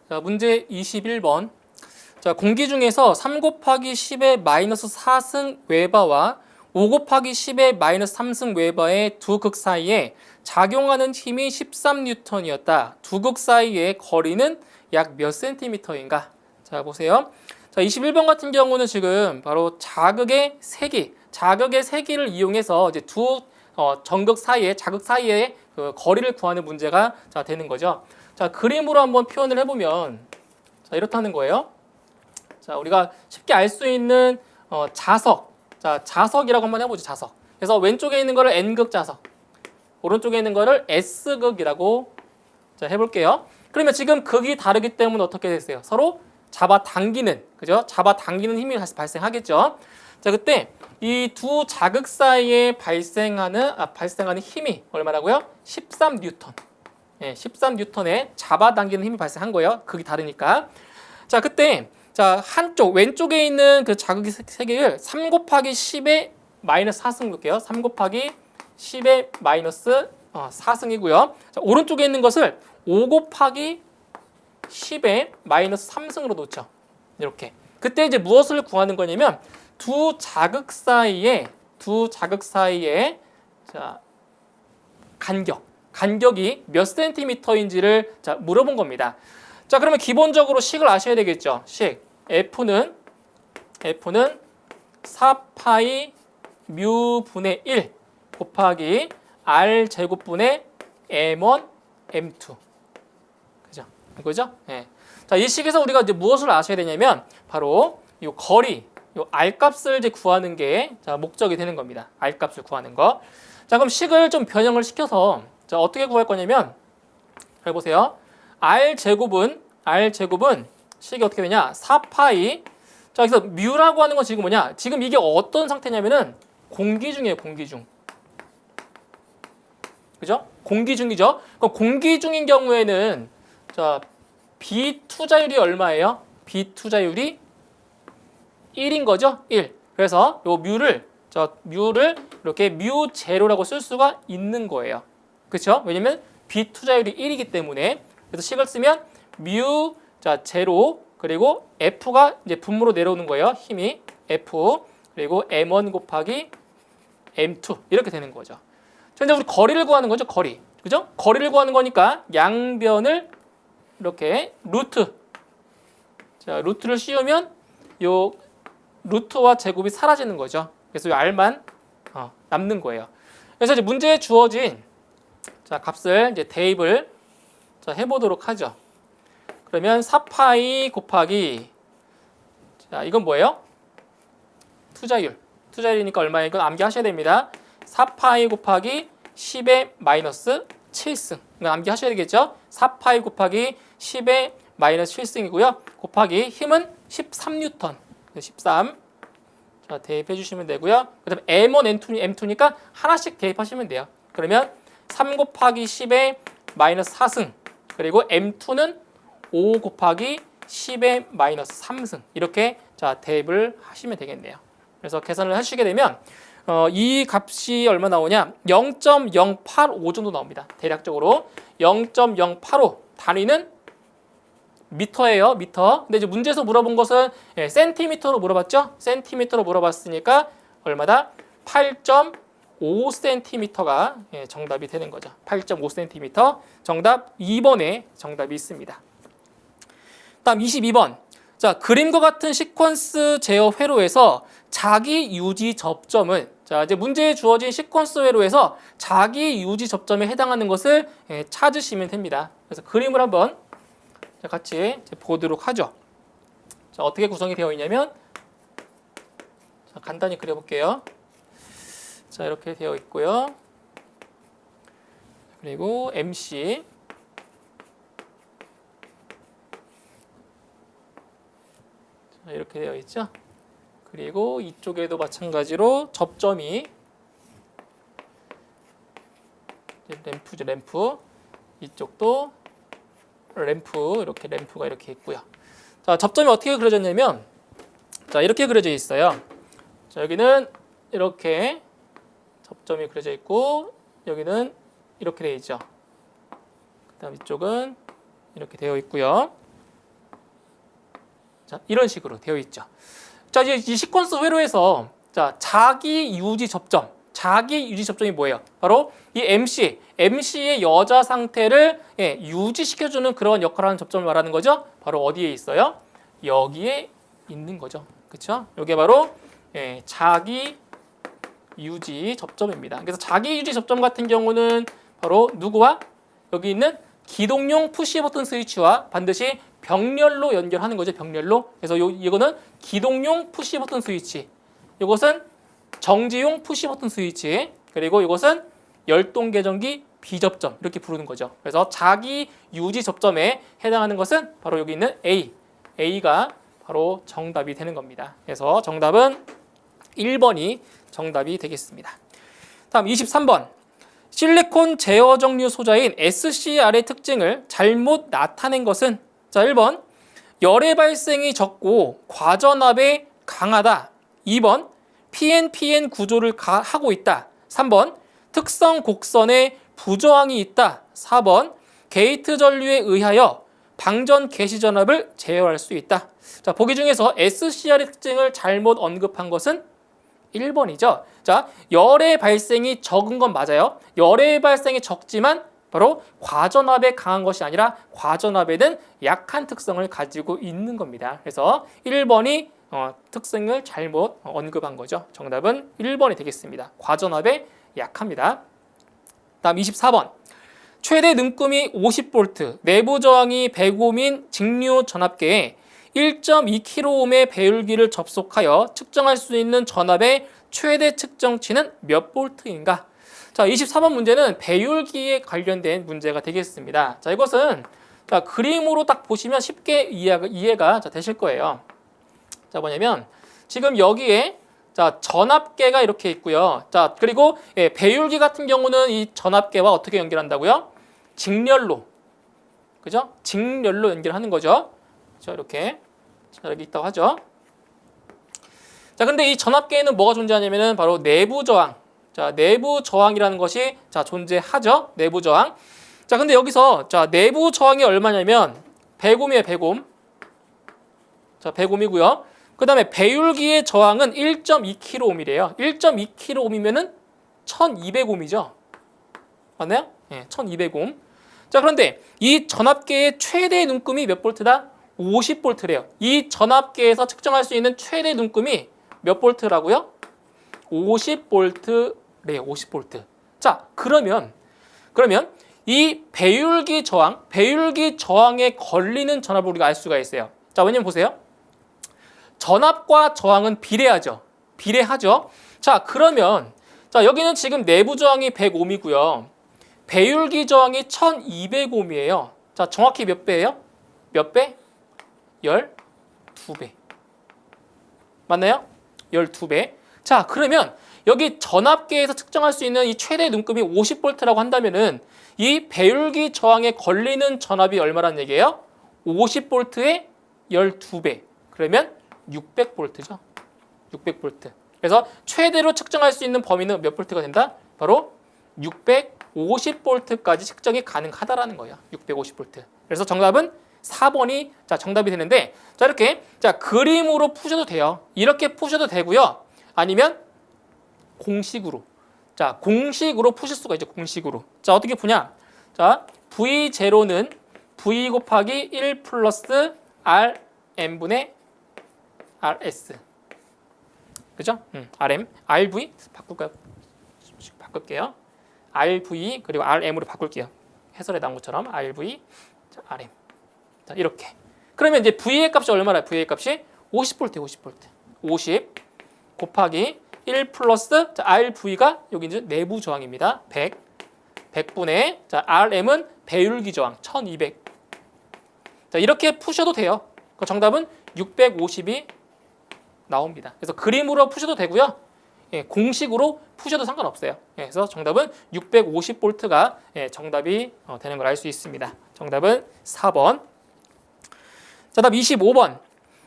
자, 문제 21번. 자, 공기 중에서 3 곱하기 10의 마이너스 4승 웨버와 5 곱하기 10의 마이너스 3승 웨버의 두 극 사이에 작용하는 힘이 13뉴턴이었다. 두 극 사이의 거리는 약 몇 센티미터인가? 자, 보세요. 자, 21번 같은 경우는 지금 바로 자극의 세기를 이용해서 이제 두 전극 사이에, 자극 사이의 그 거리를 구하는 문제가 자, 되는 거죠. 자, 그림으로 한번 표현을 해보면 자, 이렇다는 거예요. 자, 우리가 쉽게 알 수 있는 자석. 자, 자석이라고 한번 해보죠. 자석. 그래서 왼쪽에 있는 거를 N극 자석, 오른쪽에 있는 거를 S극이라고 자, 해볼게요. 그러면 지금 극이 다르기 때문에 어떻게 됐어요? 서로 잡아당기는, 그죠? 잡아당기는 힘이 발생하겠죠. 자, 그때 이 두 자극 사이에 발생하는 힘이 얼마라고요? 13뉴턴. 예, 13뉴턴의 잡아당기는 힘이 발생한 거예요. 극이 다르니까. 자, 그때 자, 한쪽 왼쪽에 있는 그 자극의 세기를 3 곱하기 10의 마이너스 4승 볼게요. 3 곱하기 10의 마이너스 4승이고요. 자, 오른쪽에 있는 것을 5 곱하기 10의 마이너스 3승으로 놓죠. 이렇게. 그때 이제 무엇을 구하는 거냐면 두 자극 사이에 자, 간격이 몇 센티미터인지를 자, 물어본 겁니다. 자, 그러면 기본적으로 식을 아셔야 되겠죠. 식. F는 4파이 뮤 분의 1 곱하기 R 제곱분의 M1, M2. 그죠? 이거죠? 네. 자, 이 식에서 우리가 이제 무엇을 아셔야 되냐면 바로 이 거리, 이 R 값을 이제 구하는 게 자, 목적이 되는 겁니다. R 값을 구하는 거. 자, 그럼 식을 좀 변형을 시켜서 자, 어떻게 구할 거냐면 잘 보세요. R 제곱은 식이 어떻게 되냐? 4파이. 자, 여기서 뮤라고 하는 건 지금 뭐냐? 지금 이게 어떤 상태냐면은 공기 중이에요, 공기 중. 그죠? 공기 중이죠? 그럼 공기 중인 경우에는 자, B 투자율이 얼마예요? B 투자율이 1인 거죠? 1. 그래서 요 뮤를 이렇게 뮤 제로라고 쓸 수가 있는 거예요. 그렇죠? 왜냐면 B 투자율이 1이기 때문에. 그래서 식을 쓰면 뮤 자, 제로 그리고 F가 이제 분모로 내려오는 거예요. 힘이 F 그리고 M1 곱하기 M2 이렇게 되는 거죠. 자, 이제 우리 거리를 구하는 거죠. 거리. 그죠? 거리를 구하는 거니까 양변을 이렇게 루트를 씌우면 요 루트와 제곱이 사라지는 거죠. 그래서 이 R만 남는 거예요. 그래서 이제 문제에 주어진 자, 값을 이제 대입을 자, 해보도록 하죠. 그러면 4파이 곱하기 자, 이건 뭐예요? 투자율이니까 얼마예요? 이건 암기하셔야 됩니다. 4파이 곱하기 10의 마이너스 7승. 이건 암기하셔야 되겠죠? 4파이 곱하기 10의 마이너스 7승이고요. 곱하기 힘은 13뉴턴. 13. 자, 대입해 주시면 되고요. 그다음에 M1, M2니까 하나씩 대입하시면 돼요. 그러면 3 곱하기 10의 마이너스 4승. 그리고 M2는 5 곱하기 10의 마이너스 3승. 이렇게 자, 대입을 하시면 되겠네요. 그래서 계산을 하시게 되면 이 값이 얼마 나오냐? 0.085 정도 나옵니다. 대략적으로 0.085 단위는 미터예요. 미터. 근데 이제 문제에서 물어본 것은 센티미터로 물어봤죠? 센티미터로 물어봤으니까 얼마다? 8.5cm가 정답이 되는 거죠. 8.5cm. 정답 2번에 정답이 있습니다. 다음 22번. 자, 그림과 같은 시퀀스 제어 회로에서 자기 유지 접점은 자, 이제 문제에 주어진 시퀀스 회로에서 자기 유지 접점에 해당하는 것을 찾으시면 됩니다. 그래서 그림을 한번 같이 보도록 하죠. 자, 어떻게 구성이 되어 있냐면 자, 간단히 그려볼게요. 자, 이렇게 되어 있고요. 그리고 MC 자, 이렇게 되어 있죠. 그리고 이쪽에도 마찬가지로 접점이 램프죠, 램프. 이쪽도 램프, 이렇게 램프가 이렇게 있고요. 자, 접점이 어떻게 그려졌냐면 자, 이렇게 그려져 있어요. 자, 여기는 이렇게 접점이 그려져 있고 여기는 이렇게 되어 있죠. 그다음 이쪽은 이렇게 되어 있고요. 자, 이런 식으로 되어 있죠. 자, 이제 이 시퀀스 회로에서 자, 자기 유지 접점. 자기 유지 접점이 뭐예요? 바로 이 MC의 여자 상태를 유지시켜주는 그런 역할을 하는 접점을 말하는 거죠. 바로 어디에 있어요? 여기에 있는 거죠. 그렇죠? 이게 바로 자기 유지 접점입니다. 그래서 자기 유지 접점 같은 경우는 바로 누구와 여기 있는 기동용 푸시 버튼 스위치와 반드시 병렬로 연결하는 거죠. 병렬로. 그래서 이거는 기동용 푸시 버튼 스위치. 이것은 정지용 푸시 버튼 스위치. 그리고 이것은 열동 계정기 비접점 이렇게 부르는 거죠. 그래서 자기 유지 접점에 해당하는 것은 바로 여기 있는 A가 바로 정답이 되는 겁니다. 그래서 정답은 1번이 정답이 되겠습니다. 다음 23번. 실리콘 제어 정류 소자인 SCR의 특징을 잘못 나타낸 것은 자 1번 열의 발생이 적고 과전압에 강하다. 2번 PNPN 구조를 하고 있다. 3번 특성 곡선에 부저항이 있다. 4번 게이트 전류에 의하여 방전 개시 전압을 제어할 수 있다. 자, 보기 중에서 SCR의 특징을 잘못 언급한 것은 1번이죠. 자, 열의 발생이 적은 건 맞아요. 열의 발생이 적지만 바로 과전압에 강한 것이 아니라 과전압에는 약한 특성을 가지고 있는 겁니다. 그래서 1번이 특성을 잘못 언급한 거죠. 정답은 1번이 되겠습니다. 과전압에 약합니다. 다음 24번. 최대 능금이 50V, 내부 저항이 100ohm인 직류 전압계에 1.2kohm의 배율기를 접속하여 측정할 수 있는 전압의 최대 측정치는 몇 볼트인가? 자, 24번 문제는 배율기에 관련된 문제가 되겠습니다. 자, 이것은 자, 그림으로 딱 보시면 쉽게 이해가 되실 거예요. 자, 뭐냐면 지금 여기에 자, 전압계가 이렇게 있고요. 자, 그리고 배율기 같은 경우는 이 전압계와 어떻게 연결한다고요? 직렬로. 그죠? 직렬로 연결하는 거죠. 자, 이렇게. 자, 여기 있다고 하죠. 자, 근데 이 전압계에는 뭐가 존재하냐면은 바로 내부 저항. 자, 내부 저항이라는 것이 자, 존재하죠. 내부 저항. 자, 근데 여기서 자, 내부 저항이 얼마냐면 100ohm이에요, 100ohm. 자, 100ohm이고요. 그다음에 배율기의 저항은 1.2kohm이래요. 1.2kohm이면은 1200ohm이죠. 맞나요? 네, 1200ohm. 자, 그런데 이 전압계의 최대 눈금이 몇 볼트다? 50볼트래요. 이 전압계에서 측정할 수 있는 최대 눈금이 몇 볼트라고요? 50볼트래요. 50볼트. 자, 그러면 이 배율기 저항에 걸리는 전압을 우리가 알 수가 있어요. 자, 왜냐면 보세요. 전압과 저항은 비례하죠. 자, 그러면 자, 여기는 지금 내부 저항이 100ohm이고요. 배율기 저항이 1200ohm이에요. 자, 정확히 몇 배예요? 몇 배? 12배. 맞나요? 12배. 자, 그러면 여기 전압계에서 측정할 수 있는 이 최대 눈금이 50V라고 한다면은 이 배율기 저항에 걸리는 전압이 얼마란 얘기예요? 50V의 12배. 그러면 600V죠. 600V. 그래서 최대로 측정할 수 있는 범위는 몇 볼트가 된다? 바로 650V까지 측정이 가능하다라는 거예요. 650V. 그래서 정답은 4번이 자, 정답이 되는데 자, 이렇게 자, 그림으로 푸셔도 돼요. 이렇게 푸셔도 되고요. 아니면 공식으로. 자, 공식으로 푸실 수가 있죠. 공식으로. 자, 어떻게 푸냐? 자, V0는 V 곱하기 1 플러스 Rm분의 RS. 그죠? RM, RV 바꿀까요? 바꿀게요. RV 그리고 RM으로 바꿀게요. 해설에 나온 것처럼 RV, 자, RM. 자, 이렇게. 그러면 이제 V의 값이 얼마나? V의 값이 50V. 50 곱하기 1 플러스 자, RV가 여기 이제 내부 저항입니다. 100분의 자, RM은 배율기 저항 1200. 자, 이렇게 푸셔도 돼요. 그 정답은 650이 나옵니다. 그래서 그림으로 푸셔도 되고요. 예, 공식으로 푸셔도 상관없어요. 예, 그래서 정답은 650V가 예, 정답이 되는 걸 알 수 있습니다. 정답은 4번. 자, 다음 25번.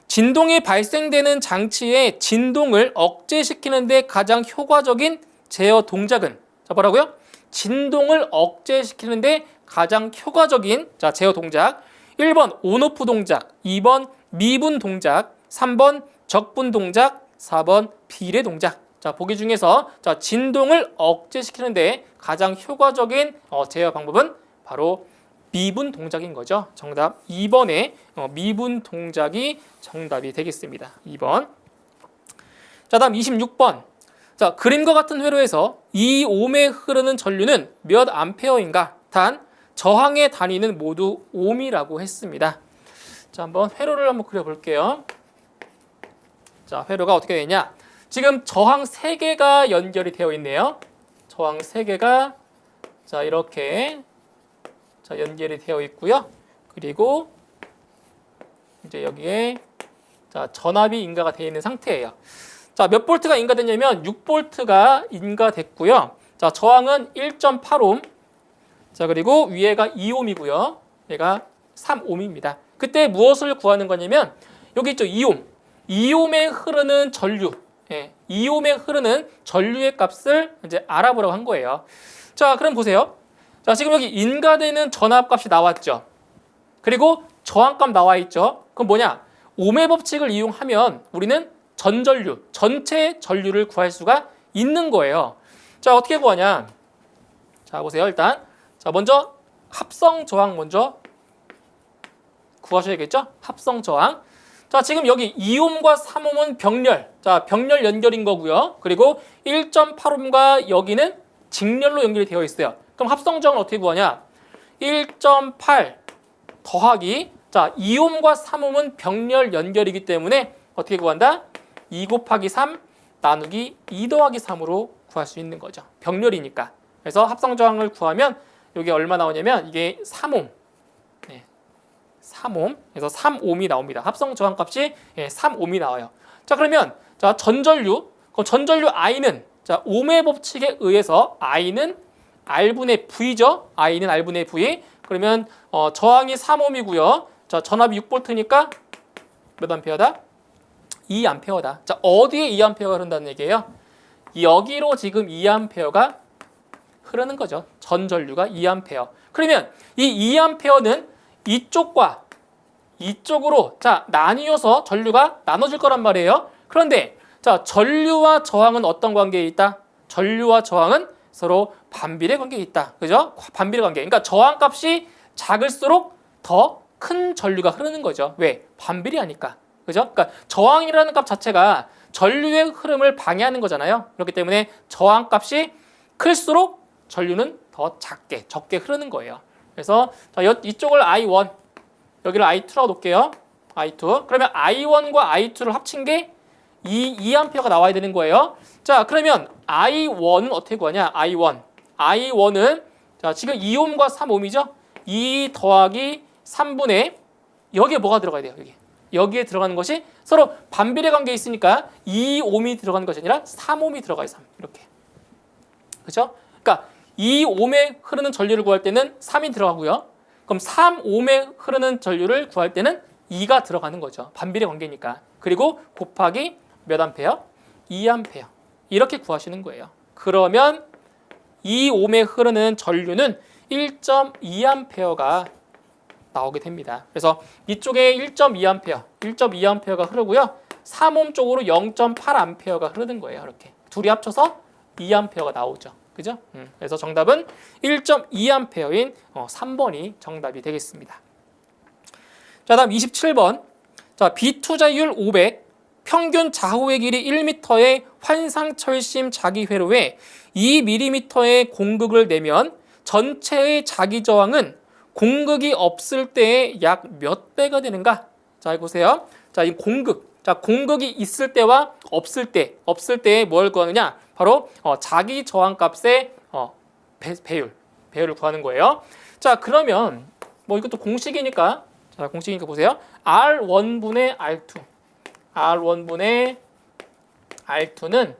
진동이 발생되는 장치의 진동을 억제시키는 데 가장 효과적인 제어 동작은 자, 뭐라고요? 진동을 억제시키는 데 가장 효과적인 자, 제어 동작 1번 온오프 동작, 2번 미분 동작, 3번 적분 동작, 4번 비례 동작. 자, 보기 중에서 자, 진동을 억제시키는데 가장 효과적인 제어 방법은 바로 미분 동작인 거죠. 정답 2번에 미분 동작이 정답이 되겠습니다. 2번. 자, 다음 26번. 자, 그림과 같은 회로에서 2옴에 흐르는 전류는 몇 암페어인가? 단 저항의 단위는 모두 옴이라고 했습니다. 자, 한번 회로를 한번 그려볼게요. 자, 회로가 어떻게 되냐? 지금 저항 3개가 연결이 되어 있네요. 저항 3개가 자, 이렇게 자, 연결이 되어 있고요. 그리고 이제 여기에 자, 전압이 인가가 되어 있는 상태예요. 자, 몇 볼트가 인가됐냐면 6볼트가 인가됐고요. 자, 저항은 1.8옴. 자, 그리고 위에가 2옴이고요. 얘가 3옴입니다. 그때 무엇을 구하는 거냐면 여기 있죠. 2옴. 2옴에 흐르는 전류. 예, 2옴에 흐르는 전류의 값을 이제 알아보라고 한 거예요. 자, 그럼 보세요. 자, 지금 여기 인가되는 전압값이 나왔죠. 그리고 저항값 나와 있죠. 그럼 뭐냐? 옴의 법칙을 이용하면 우리는 전전류, 전체 전류를 구할 수가 있는 거예요. 자, 어떻게 구하냐? 자, 보세요. 일단 자, 먼저 합성 저항 먼저 구하셔야겠죠? 합성 저항. 자, 지금 여기 2옴과 3옴은 병렬. 자, 병렬 연결인 거고요. 그리고 1.8옴과 여기는 직렬로 연결이 되어 있어요. 그럼 합성 저항을 어떻게 구하냐? 1.8 더하기 자, 2옴과 3옴은 병렬 연결이기 때문에 어떻게 구한다? 2 곱하기 3 나누기 2 더하기 3으로 구할 수 있는 거죠. 병렬이니까. 그래서 합성 저항을 구하면 이게 얼마 나오냐면 이게 3옴. 네. 3옴. 그래서 3옴이 나옵니다. 합성 저항 값이 3옴이 나와요. 자, 그러면 자, 전전류. 그럼 전전류 I는 자, 옴의 법칙에 의해서 I는 R분의 V죠. I는 R분의 V. 그러면 저항이 3옴이고요. 자, 전압이 6볼트니까 몇 암페어다? 2암페어다. 자, 어디에 2암페어가 흐른다는 얘기예요? 여기로 지금 2암페어가 흐르는 거죠. 전전류가 2암페어. 그러면 이 2암페어는 이쪽과 이쪽으로 자, 나뉘어서 전류가 나눠질 거란 말이에요. 그런데 자, 전류와 저항은 어떤 관계에 있다? 전류와 저항은 서로 반비례 관계에 있다. 그죠? 반비례 관계. 그러니까 저항값이 작을수록 더 큰 전류가 흐르는 거죠. 왜? 반비례하니까. 그죠? 그러니까 저항이라는 값 자체가 전류의 흐름을 방해하는 거잖아요. 그렇기 때문에 저항값이 클수록 전류는 더 적게 흐르는 거예요. 그래서 자, 이쪽을 I1, 여기를 I2라고 놓을게요. I2. 그러면 I1과 I2를 합친 게 2A가 나와야 되는 거예요. 자, 그러면 I1은 어떻게 구하냐? I1은 자, 지금 2옴과 3옴이죠? 2 더하기 3분의 여기에 뭐가 들어가야 돼요? 여기에 들어가는 것이 서로 반비례 관계에 있으니까 2옴이 들어가는 것이 아니라 3옴이 들어가요. 3. 이렇게. 그렇죠? 그러니까 2옴에 흐르는 전류를 구할 때는 3이 들어가고요. 그럼 3옴에 흐르는 전류를 구할 때는 2가 들어가는 거죠. 반비례 관계니까. 그리고 곱하기 몇 암페어? 2암페어. 이렇게 구하시는 거예요. 그러면 2옴에 흐르는 전류는 1.2암페어가 나오게 됩니다. 그래서 이쪽에 1.2암페어가 흐르고요. 3옴 쪽으로 0.8암페어가 흐르는 거예요. 이렇게. 둘이 합쳐서 2암페어가 나오죠. 그죠? 그래서 정답은 1.2암페어인 3번이 정답이 되겠습니다. 자, 다음 27번. 자, 비투자율 500, 평균 자후의 길이 1m의 환상철심 자기회로에 2mm의 공극을 내면 전체의 자기 저항은 공극이 없을 때의 약 몇 배가 되는가? 자, 보세요. 자, 이 공극. 자, 공극이 있을 때와 없을 때에 뭘 구하느냐? 바로 자기 저항 값의 배율을 구하는 거예요. 자, 그러면 뭐 이것도 공식이니까 자, 공식이니까 보세요. R1분의 R2. R1분의 R2는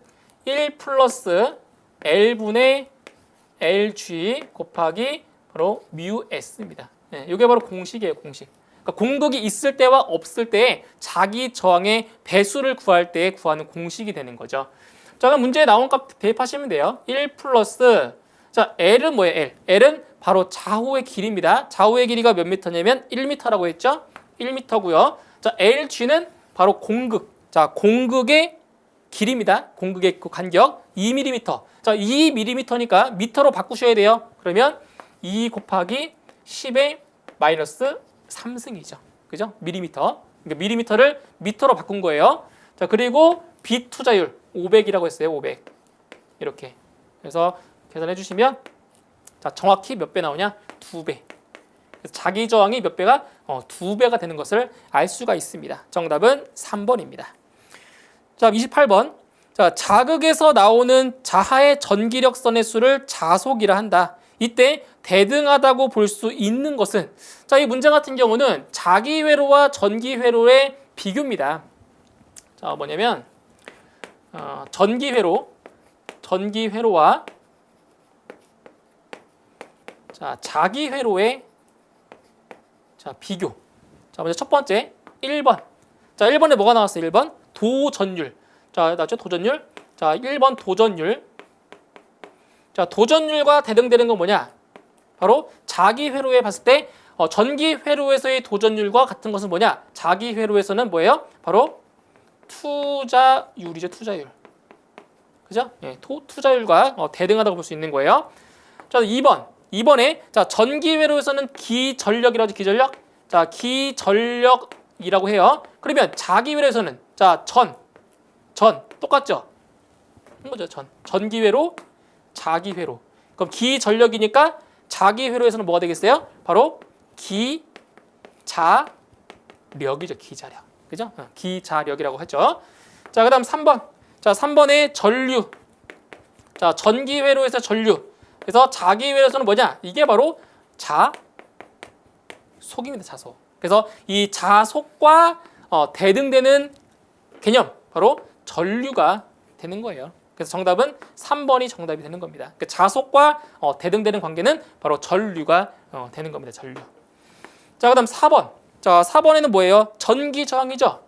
1 플러스 L분의 LG 곱하기 바로 뮤 S입니다. 네, 이게 바로 공식이에요, 공식. 그러니까 공극이 있을 때와 없을 때의 자기 저항의 배수를 구할 때 구하는 공식이 되는 거죠. 자, 그럼 문제에 나온 값 대입하시면 돼요. 1 플러스 자, L은 뭐예요? L은 바로 좌호의 길이입니다. 좌호의 길이가 몇 미터냐면 1미터라고 했죠? 1미터고요. 자, LG는 바로 공극. 자, 공극의 길이입니다. 공극의 그 간격 2mm. 자, 2mm니까 미터로 바꾸셔야 돼요. 그러면 2 곱하기 10의 마이너스 3승이죠. 그죠? 밀리미터. 그러니까 밀리미터를 미터로 바꾼 거예요. 자, 그리고 빛 투자율 500이라고 했어요. 500. 이렇게. 그래서 계산해 주시면 자, 정확히 몇 배 나오냐? 2배. 그래서 자기 저항이 몇 배가? 2배가 되는 것을 알 수가 있습니다. 정답은 3번입니다. 자, 28번. 자, 자극에서 나오는 자하의 전기력선의 수를 자속이라 한다. 이때 대등하다고 볼 수 있는 것은, 자, 이 문제 같은 경우는 자기 회로와 전기 회로의 비교입니다. 자, 뭐냐면 전기 회로와 자, 자기 회로의 자, 비교. 자, 먼저 첫 번째 1번. 자, 1번에 뭐가 나왔어요? 1번 도전율. 자, 나죠? 도전율. 자, 1번 도전율. 자, 도전율과 대등되는 건 뭐냐? 바로 자기 회로에 봤을 때 전기 회로에서의 도전율과 같은 것은 뭐냐? 자기 회로에서는 뭐예요? 바로 투자율이죠. 투자율. 그죠? 예, 투자율과 대등하다고 볼 수 있는 거예요. 자, 2번에 자, 전기 회로에서는 기전력이라고 하죠. 기전력. 자, 기전력이라고 해요. 그러면 자기 회로에서는 자, 전 똑같죠? 뭐죠? 전기 회로, 자기 회로. 그럼 기전력이니까 자기 회로에서는 뭐가 되겠어요? 바로 기자력이죠. 기자력. 그죠? 기자력이라고 했죠. 자, 그다음 3번. 자, 3번에 전류. 자, 전기 회로에서 전류. 그래서 자기 회로에서는 뭐냐? 이게 바로 자속입니다. 자속. 그래서 이 자속과 대등되는 개념 바로 전류가 되는 거예요. 그래서 정답은 3번이 정답이 되는 겁니다. 그러니까 자속과 대등되는 관계는 바로 전류가 되는 겁니다. 전류. 자, 그다음 4번. 자, 4번에는 뭐예요? 전기 저항이죠.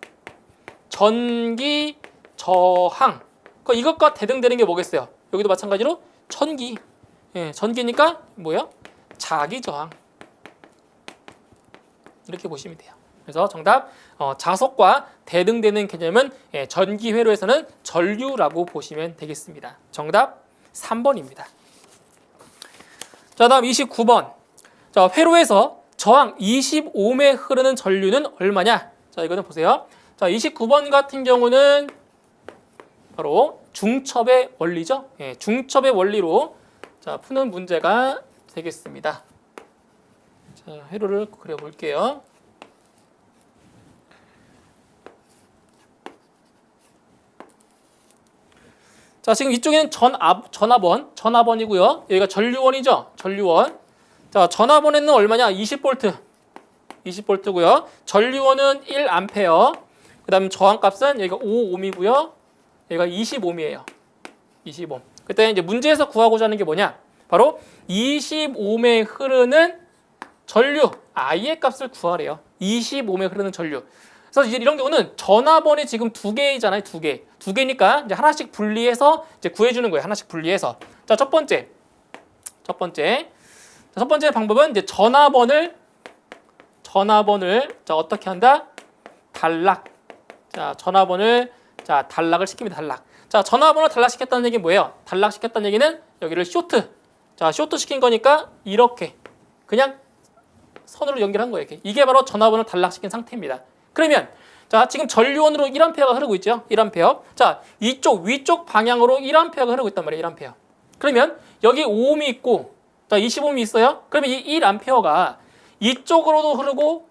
전기 저항. 이것과 대등되는 게 뭐겠어요? 여기도 마찬가지로 전기. 예, 전기니까 뭐예요? 자기 저항. 이렇게 보시면 돼요. 그래서 정답 자속과 대등되는 개념은 전기 회로에서는 전류라고 보시면 되겠습니다. 정답 3번입니다. 자, 다음 29번. 자, 회로에서 저항 25매 흐르는 전류는 얼마냐? 자, 이거는 보세요. 자, 29번 같은 경우는 바로 중첩의 원리죠. 예, 중첩의 원리로 자, 푸는 문제가 되겠습니다. 자, 회로를 그려 볼게요. 자, 지금 이쪽에는 전압원이고요. 여기가 전류원이죠. 전류원. 자, 전압원에는 얼마냐? 20V. 20V고요. 전류원은 1A. 그다음에 저항값은 여기가 5ohm이고요. 여기가 20ohm이에요. 20ohm. 그때 이제 문제에서 구하고자 하는 게 뭐냐? 바로 20ohm에 흐르는 전류 I의 값을 구하래요. 25ohm에 흐르는 전류. 그래서 이제 이런 경우는 전압원이 지금 2개이잖아요. 2개. 2개니까 이제 하나씩 분리해서 이제 구해주는 거예요. 하나씩 분리해서. 자, 첫 번째 방법은 이제 전압원을 자, 어떻게 한다? 단락. 자, 전압원을 자, 단락을 시킵니다. 단락. 자, 전압원을 단락시켰다는 얘기는 뭐예요? 단락시켰다는 얘기는 여기를 쇼트. 자, 쇼트 시킨 거니까 이렇게 그냥 선으로 연결한 거예요. 이렇게. 이게 바로 전압원을 단락시킨 상태입니다. 그러면 자, 지금 전류원으로 1A가 흐르고 있죠. 1A. 자, 이쪽 위쪽 방향으로 1A가 흐르고 있단 말이에요. 1A. 그러면 여기 5ohm이 있고 자, 20ohm이 있어요. 그러면 이 1A가 이쪽으로도 흐르고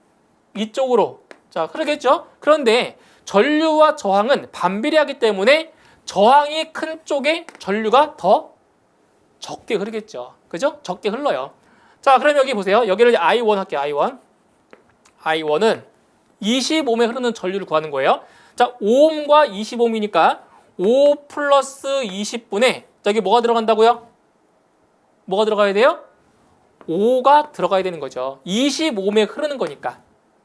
이쪽으로 자, 흐르겠죠. 그런데 전류와 저항은 반비례하기 때문에 저항이 큰 쪽에 전류가 더 적게 흐르겠죠. 그죠? 적게 흘러요. 자, 그럼 여기 보세요. 여기를 I1 할게요. I1은 25ohm에 흐르는 전류를 구하는 거예요. 자, 5ohm과 20ohm이니까 5 플러스 20분의 자, 여기 뭐가 들어간다고요? 뭐가 들어가야 돼요? 5가 들어가야 되는 거죠. 25ohm에 흐르는 거니까.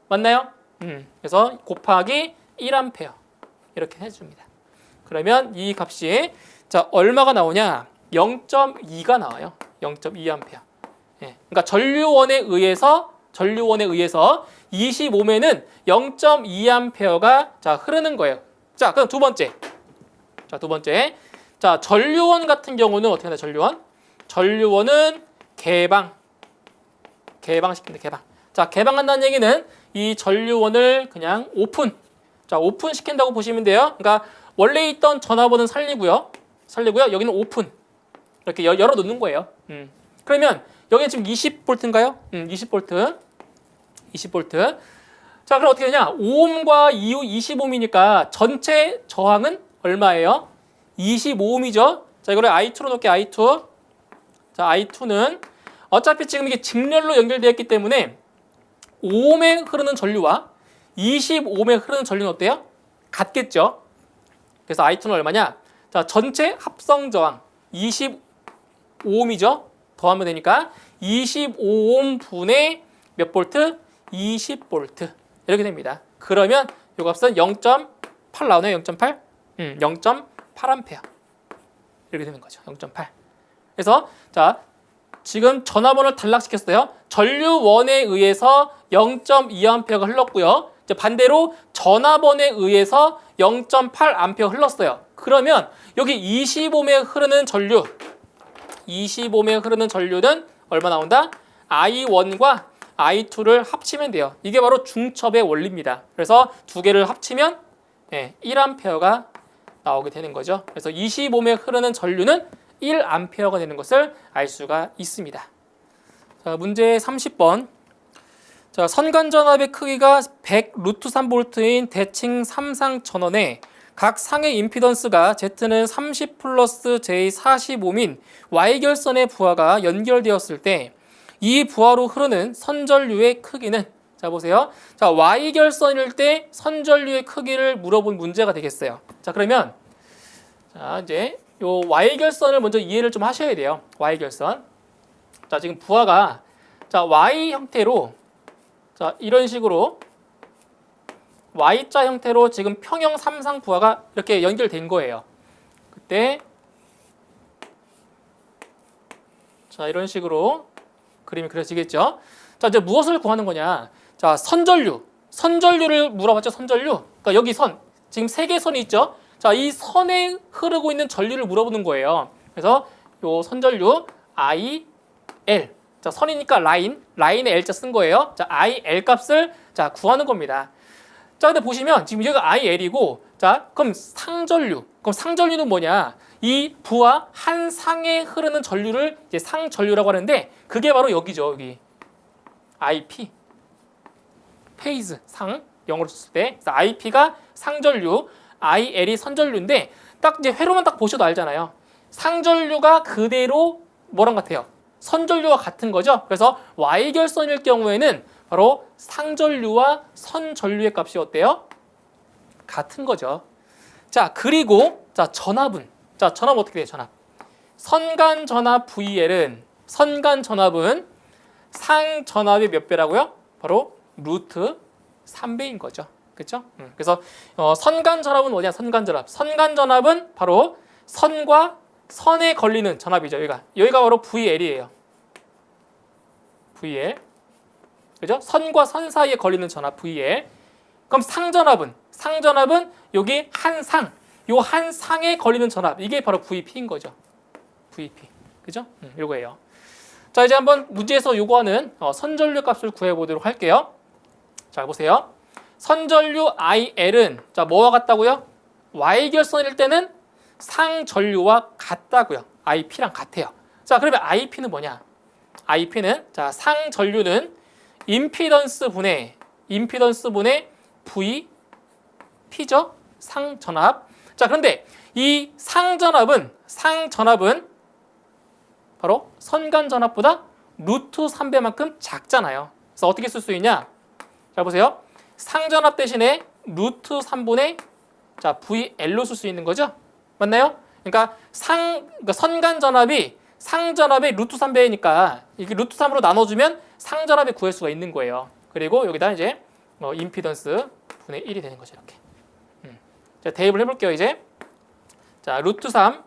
맞나요? 그래서 곱하기 1A 이렇게 해줍니다. 그러면 이 값이 자, 얼마가 나오냐? 0.2가 나와요. 0.2A. 예, 그러니까 전류원에 의해서 25매는 0.2A가 자 흐르는 거예요. 자, 그럼 두 번째. 자, 전류원 같은 경우는 어떻게 하냐? 전류원은 개방시킵니다. 개방. 자, 개방한다는 얘기는 이 전류원을 그냥 오픈 시킨다고 보시면 돼요. 그러니까 원래 있던 전압원은 살리고요. 여기는 오픈. 이렇게 열어 놓는 거예요. 그러면 여기는 지금 20V인가요? 20V. 자, 그럼 어떻게 되냐? 5옴과 이후 20옴이니까 전체 저항은 얼마예요? 25옴이죠. 자, 이거를 I2로 놓을게요. I2. 자, I2는 어차피 지금 이게 직렬로 연결되어 있기 때문에 5옴에 흐르는 전류와 25옴에 흐르는 전류는 어때요? 같겠죠. 그래서 I2는 얼마냐? 자, 전체 합성 저항 25옴이죠. 더하면 되니까 25옴 분의 몇 볼트? 20볼트. 이렇게 됩니다. 그러면 이 값은 0.8 나오네요. 0.8? 0.8A. 이렇게 되는 거죠. 0.8. 그래서 자, 지금 전압원을 단락시켰어요. 전류원에 의해서 0.2A가 흘렀고요. 이제 반대로 전압원에 의해서 0.8A 흘렀어요. 그러면 여기 25옴에 흐르는 전류는 얼마 나온다? I1과 I2를 합치면 돼요. 이게 바로 중첩의 원리입니다. 그래서 두 개를 합치면 1A가 나오게 되는 거죠. 그래서 25옴에 흐르는 전류는 1A가 되는 것을 알 수가 있습니다. 자, 문제 30번. 자, 선간전압의 크기가 100 루트 3볼트인 대칭 3상 전원에 각 상의 임피던스가 Z는 30 플러스 J 45인 Y결선의 부하가 연결되었을 때 이 부하로 흐르는 선전류의 크기는, 자 보세요. 자, Y결선일 때 선전류의 크기를 물어본 문제가 되겠어요. 자, 그러면 자, 이제 요 Y결선을 먼저 이해를 좀 하셔야 돼요. Y결선. 자, 지금 부하가 자, Y 형태로 자, 이런 식으로 Y자 형태로 지금 평형 3상 부하가 이렇게 연결된 거예요. 그때 자, 이런 식으로 그림이 그려지겠죠. 자, 이제 무엇을 구하는 거냐? 자, 선전류를 물어봤죠. 선전류. 그러니까 여기 지금 세 개의 선이 있죠. 자, 이 선에 흐르고 있는 전류를 물어보는 거예요. 그래서 요 선전류 IL. 자, 선이니까 라인에 L자 쓴 거예요. 자, IL 값을 자, 구하는 겁니다. 자, 근데 보시면 지금 여기가 IL이고, 자, 그럼 상전류는 뭐냐? 이 부하 한 상에 흐르는 전류를 이제 상전류라고 하는데, 그게 바로 여기죠. 여기 IP 페이즈 상 영어로 썼을 때, IP가 상전류, IL이 선전류인데, 딱 이제 회로만 딱 보셔도 알잖아요. 상전류가 그대로 뭐랑 같아요? 선전류와 같은 거죠. 그래서 Y결선일 경우에는 바로 상전류와 선전류의 값이 어때요? 같은 거죠. 자, 그리고 자, 전압은 어떻게 돼요? 선간전압 VL은 상전압의 몇 배라고요? 바로 루트 3배인 거죠. 그렇죠? 그래서 선간전압은 뭐냐? 선간전압은 바로 선과 선에 걸리는 전압이죠. 여기가 바로 VL이에요. VL. 그죠? 선과 선 사이에 걸리는 전압 VL. 그럼 상전압은 여기 한 상에 걸리는 전압. 이게 바로 VP인 거죠. VP. 그죠? 요거예요. 자, 이제 한번 문제에서 요구하는 선전류 값을 구해 보도록 할게요. 자, 보세요. 선전류 IL은 자, 뭐와 같다고요? Y결선일 때는 상전류와 같다고요. IP랑 같아요. 자, 그러면 IP는 뭐냐? IP는 자, 상전류는 임피던스 분의 VP죠? 상전압. 자, 그런데 이 상전압은 바로 선간전압보다 루트 3배만큼 작잖아요. 그래서 어떻게 쓸 수 있냐? 자, 보세요. 상전압 대신에 루트 3분의 자, VL로 쓸 수 있는 거죠? 맞나요? 그러니까 선간전압이 상전압의 루트 3배니까 이게 루트 3으로 나눠주면 상전압을 구할 수가 있는 거예요. 그리고 여기다 이제 임피던스 분의 1이 되는 거죠. 이렇게. 자, 대입을 해볼게요. 이제 자, 루트 3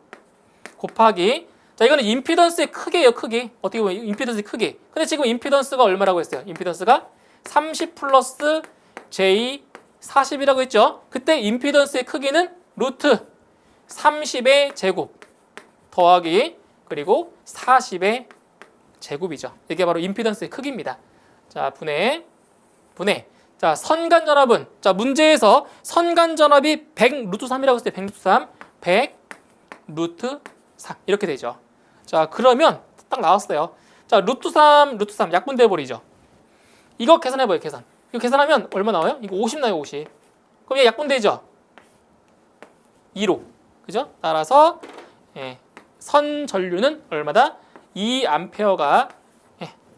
곱하기 자, 이거는 임피던스의 크기예요, 크기. 어떻게 보면 임피던스의 크기. 근데 지금 임피던스가 얼마라고 했어요? 임피던스가 30 플러스 J 40이라고 했죠? 그때 임피던스의 크기는 루트 30의 제곱 더하기 그리고 40의 제곱이죠. 이게 바로 임피던스의 크기입니다. 자, 분해. 자, 선간전압은, 자, 문제에서 선간전압이 100 루트 3이라고 했을 때 100 루트 3, 100 루트 3 이렇게 되죠. 자, 그러면 딱 나왔어요. 자, 루트 3 약분돼 버리죠. 이거 계산해봐요, 계산. 이거 계산하면 얼마 나와요? 이거 50 나요, 50. 그럼 얘 약분되죠? 2로. 그죠? 따라서 선 전류는 얼마다? 2A가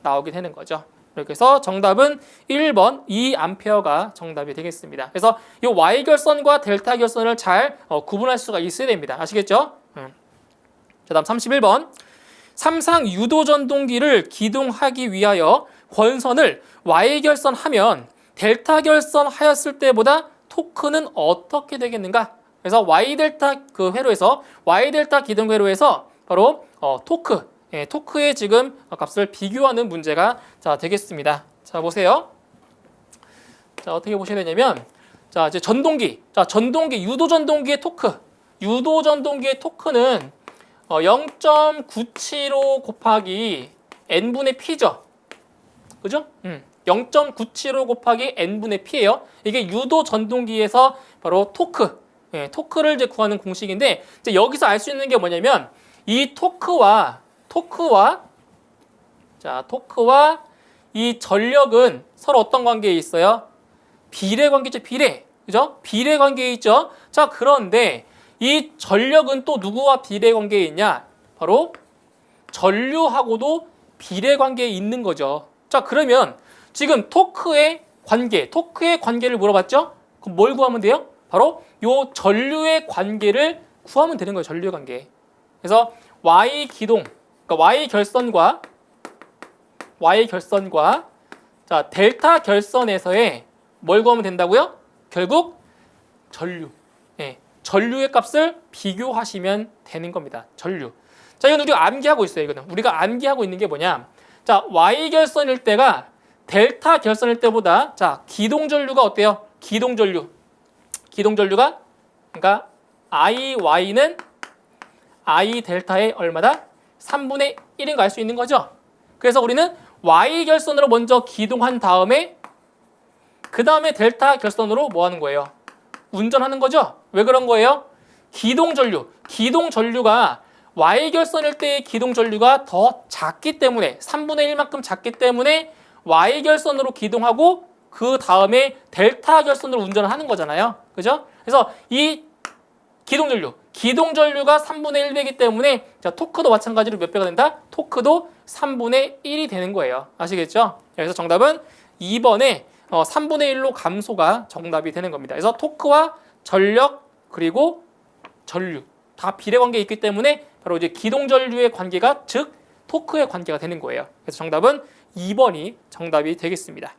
나오게 되는 거죠. 이렇게 해서 정답은 1번 2A가 정답이 되겠습니다. 그래서 이 Y결선과 델타 결선을 잘 구분할 수가 있어야 됩니다. 아시겠죠? 자, 다음 31번. 삼상 유도전동기를 기동하기 위하여 권선을 Y결선 하면 델타 결선 하였을 때보다 토크는 어떻게 되겠는가? 그래서 Y델타 그 회로에서 Y델타 기동 회로에서 바로 토크의 지금 값을 비교하는 문제가 자 되겠습니다. 자, 보세요. 자, 어떻게 보셔야 되냐면, 자, 이제 전동기, 유도전동기의 토크는 0.975 곱하기 n분의 p죠. 그죠? 0.975 곱하기 n분의 p예요. 이게 유도전동기에서 바로 토크를 이제 구하는 공식인데, 이제 여기서 알 수 있는 게 뭐냐면, 이 토크와 이 전력은 서로 어떤 관계에 있어요? 비례 관계죠, 비례. 그죠? 비례 관계에 있죠. 자, 그런데 이 전력은 또 누구와 비례 관계에 있냐? 바로 전류하고도 비례 관계에 있는 거죠. 자, 그러면 지금 토크의 관계를 물어봤죠? 그럼 뭘 구하면 돼요? 바로 요 전류의 관계를 구하면 되는 거예요, 전류 관계. 그래서 Y 기동, 그러니까 Y 결선과 자, 델타 결선에서의 뭘 구하면 된다고요? 결국 전류의 값을 비교하시면 되는 겁니다. 전류. 자, 이건 우리가 암기하고 있어요. 이거는 우리가 암기하고 있는 게 뭐냐? 자, Y 결선일 때가 델타 결선일 때보다 자, 기동 전류가 어때요? 기동 전류가 그러니까 IY는 I 델타의 얼마다? 3분의 1인 거 알 수 있는 거죠. 그래서 우리는 Y 결선으로 먼저 기동한 다음에 그 다음에 델타 결선으로 뭐 하는 거예요? 운전하는 거죠. 왜 그런 거예요? 기동 전류가 Y 결선일 때의 기동 전류가 더 작기 때문에 3분의 1만큼 작기 때문에 Y 결선으로 기동하고 그 다음에 델타 결선으로 운전을 하는 거잖아요. 그죠? 그래서 이 기동 전류가 3분의 1배이기 때문에 자, 토크도 마찬가지로 몇 배가 된다? 토크도 3분의 1이 되는 거예요. 아시겠죠? 그래서 정답은 2번에 3분의 1로 감소가 정답이 되는 겁니다. 그래서 토크와 전력 그리고 전류 다 비례 관계에 있기 때문에 바로 이제 기동 전류의 관계가 즉 토크의 관계가 되는 거예요. 그래서 정답은 2번이 정답이 되겠습니다.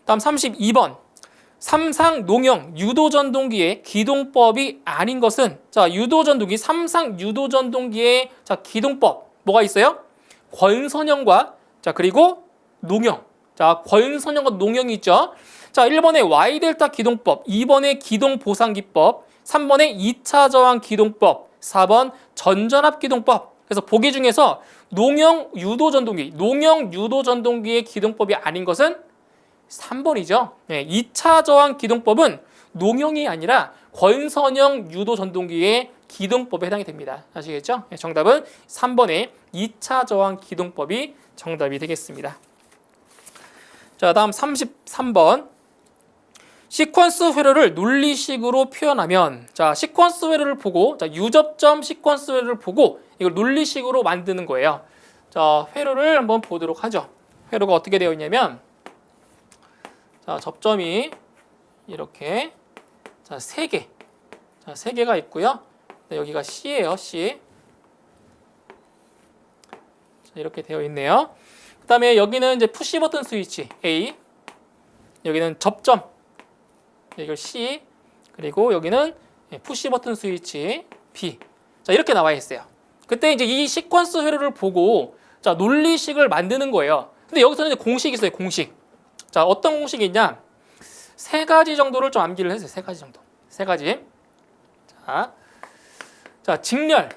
다음 32번. 삼상 농형 유도전동기의 기동법이 아닌 것은 자, 삼상 유도전동기의 자, 기동법 뭐가 있어요? 권선형과 자, 그리고 농형. 자, 권선형과 농형이 있죠. 자, 1번에 Y델타 기동법, 2번에 기동보상기법, 3번에 2차 저항 기동법, 4번 전전압 기동법. 그래서 보기 중에서 농형 유도전동기의 기동법이 아닌 것은 3번이죠. 2차 저항 기동법은 농형이 아니라 권선형 유도전동기의 기동법에 해당이 됩니다. 아시겠죠? 정답은 3번의 2차 저항 기동법이 정답이 되겠습니다. 자, 다음 33번. 시퀀스 회로를 논리식으로 표현하면 자, 시퀀스 회로를 보고 자, 유접점 시퀀스 회로를 보고 이걸 논리식으로 만드는 거예요. 자, 회로를 한번 보도록 하죠. 회로가 어떻게 되어 있냐면 자, 접점이 이렇게 자, 3개. 자, 3개가 있고요. 네, 여기가 C예요, C. 자, 이렇게 되어 있네요. 그다음에 여기는 이제 푸시 버튼 스위치 A. 여기는 접점. 이걸 C. 그리고 여기는 푸시 버튼 스위치 B. 자, 이렇게 나와 있어요. 그때 이제 이 시퀀스 회로를 보고 자, 논리식을 만드는 거예요. 근데 여기서는 이제 공식이 있어요. 공식. 자, 어떤 공식이 있냐? 세 가지 정도를 좀 암기를 해주세요. 세 가지 정도. 세 가지. 자, 직렬.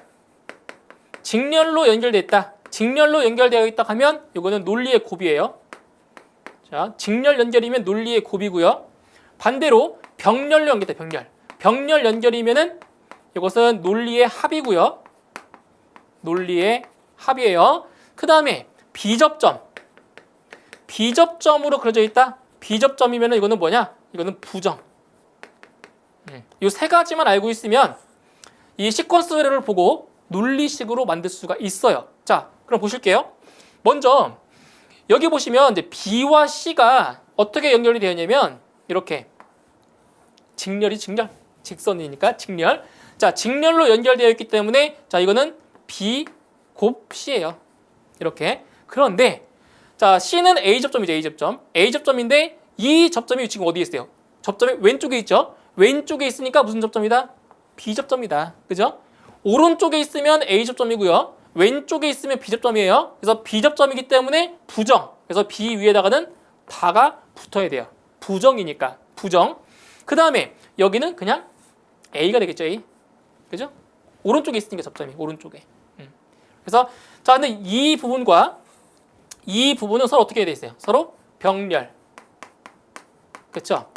직렬로 연결되어 있다. 직렬로 연결되어 있다 하면 이거는 논리의 곱이에요. 자, 직렬 연결이면 논리의 곱이고요. 반대로 병렬로 연결돼. 병렬. 병렬 연결이면은 이것은 논리의 합이고요. 논리의 합이에요. 그 다음에 비접점. 비접점으로 그려져 있다. 비접점이면은 이거는 뭐냐? 이거는 부정. 이 세 가지만 알고 있으면 이 시퀀스 회로를 보고 논리식으로 만들 수가 있어요. 자, 그럼 보실게요. 먼저 여기 보시면 이제 B와 C가 어떻게 연결이 되어 있냐면 이렇게 직렬이 직렬. 직선이니까 직렬. 자, 직렬로 연결되어 있기 때문에 자, 이거는 B 곱 C예요. 이렇게. 그런데 자, C는 A접점이죠. A접점. A접점인데 이 접점이 지금 어디에 있어요? 접점이 왼쪽에 있죠. 왼쪽에 있으니까 무슨 접점이다? B접점이다. 그죠? 오른쪽에 있으면 A접점이고요. 왼쪽에 있으면 B접점이에요. 그래서 B접점이기 때문에 부정. 그래서 B 위에다가는 다가 붙어야 돼요. 부정이니까. 부정. 그 다음에 여기는 그냥 A가 되겠죠. A. 그죠? 오른쪽에 있으니까 접점이. 오른쪽에. 그래서 자, 근데 이 부분과 이 부분은 서로 어떻게 되어 있어요? 서로 병렬. 그렇죠?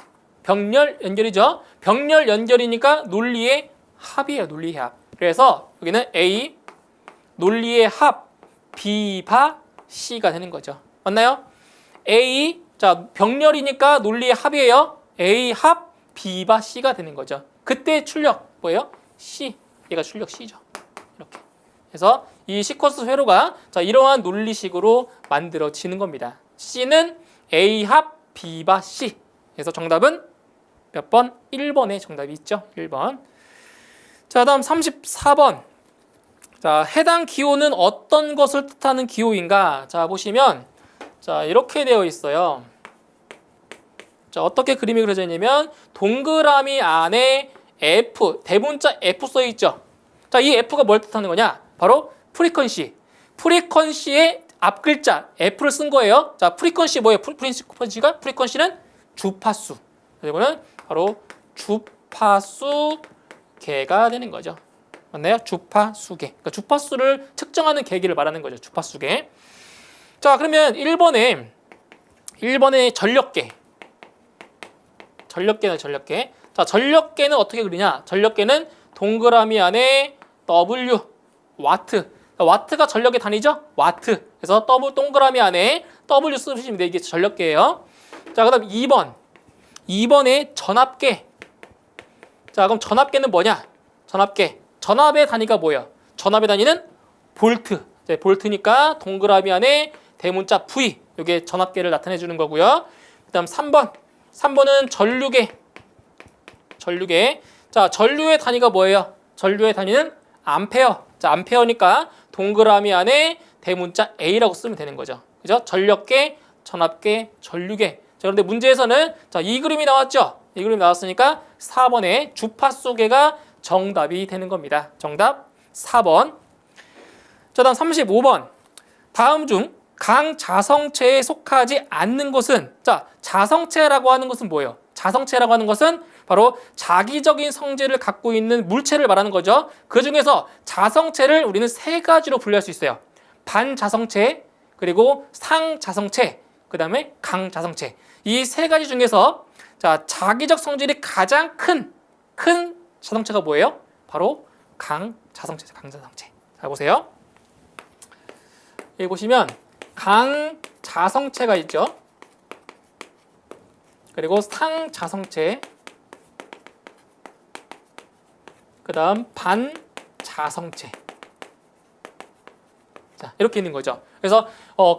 병렬 연결이죠. 병렬 연결이니까 논리의 합이에요. 논리의 합. 그래서 여기는 A 논리의 합 B 바 C가 되는 거죠. 맞나요? A 자, 병렬이니까 논리의 합이에요. A 합 B 바 C가 되는 거죠. 그때 출력 뭐예요? C. 얘가 출력 C죠. 이렇게. 그래서 이 시퀀스 회로가 자, 이러한 논리식으로 만들어지는 겁니다. C는 A 합 B 바 C. 그래서 정답은 몇 번? 1번에 정답이 있죠. 1번. 자, 다음 34번. 자, 해당 기호는 어떤 것을 뜻하는 기호인가? 자, 보시면 자, 이렇게 되어 있어요. 자, 어떻게 그림이 그려져 있냐면 동그라미 안에 F, 대문자 F 써 있죠. 자, 이 F가 뭘 뜻하는 거냐? 바로 프리퀀시. 프리퀀시의 앞 글자 F를 쓴 거예요. 자, 프리퀀시 뭐예요? 프리퀀시는 주파수. 이거는 바로 주파수계가 되는 거죠. 맞나요? 주파수계. 그러니까 주파수를 측정하는 계기를 말하는 거죠. 주파수계. 자, 그러면 1번에 전력계. 전력계는 전력계. 자, 전력계는 어떻게 그리냐? 전력계는 동그라미 안에 W, 와트. 와트가 전력의 단위죠? 와트. 그래서 동그라미 안에 W 쓰시면 돼요. 이게 전력계예요. 자, 그다음 2번에 전압계. 자, 그럼 전압계는 뭐냐? 전압계. 전압의 단위가 뭐예요? 전압의 단위는 볼트. 네, 볼트니까 동그라미 안에 대문자 V. 이게 전압계를 나타내 주는 거고요. 그다음 3번은 전류계. 전류계. 자, 전류의 단위가 뭐예요? 전류의 단위는 암페어. 자, 암페어니까 동그라미 안에 대문자 A라고 쓰면 되는 거죠. 그죠? 전력계, 전압계, 전류계. 자, 그런데 문제에서는 자, 이 그림이 나왔죠? 이 그림이 나왔으니까 4번에 주파수계가 정답이 되는 겁니다. 정답 4번. 자, 다음 35번. 다음 중 강자성체에 속하지 않는 것은 자, 자성체라고 하는 것은 뭐예요? 자성체라고 하는 것은 바로 자기적인 성질을 갖고 있는 물체를 말하는 거죠. 그 중에서 자성체를 우리는 세 가지로 분류할 수 있어요. 반자성체, 그리고 상자성체, 그 다음에 강자성체. 이 세 가지 중에서 자, 자기적 성질이 가장 큰 자성체가 뭐예요? 바로 강자성체죠. 강자성체. 자, 보세요. 여기 보시면 강자성체가 있죠. 그리고 상자성체, 그 다음 반자성체. 자, 이렇게 있는 거죠. 그래서